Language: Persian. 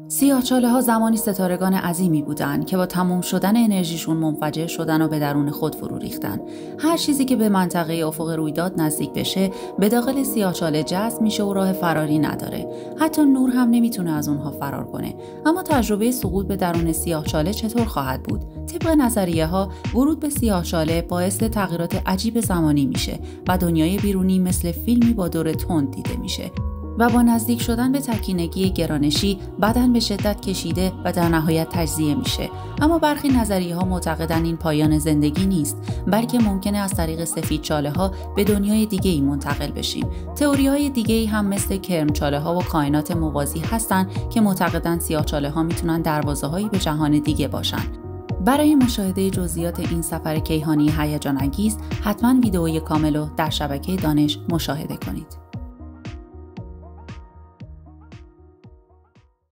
سیاهچاله‌ها زمانی ستارگان عظیمی بودند که با تمام شدن انرژیشون منفجر شدن و به درون خود فرو ریختن. هر چیزی که به منطقه افق رویداد نزدیک بشه به داخل سیاهچاله جذب میشه و راه فراری نداره. حتی نور هم نمیتونه از اونها فرار کنه. اما تجربه سقوط به درون سیاهچاله چطور خواهد بود؟ طبق نظریه‌ها ورود به سیاهچاله باعث تغییرات عجیب زمانی میشه و دنیای بیرونی مثل فیلمی با دور تند دیده میشه. و با نزدیک شدن به تکینگی گرانشی بدن به شدت کشیده و در نهایت تجزیه میشه. اما برخی نظریه‌ها معتقدن این پایان زندگی نیست، بلکه ممکنه از طریق سفیدچاله‌ها به دنیای دیگه‌ای منتقل بشیم. تئوری‌های دیگه‌ای هم مثل کرمچاله‌ها و کائنات موازی هستن که معتقدن سیاهچاله‌ها میتونن دروازه‌هایی به جهان دیگه باشن. برای مشاهده جزئیات این سفر کیهانی هیجان انگیز حتما ویدئوی کامل رو در شبکه دانش مشاهده کنید.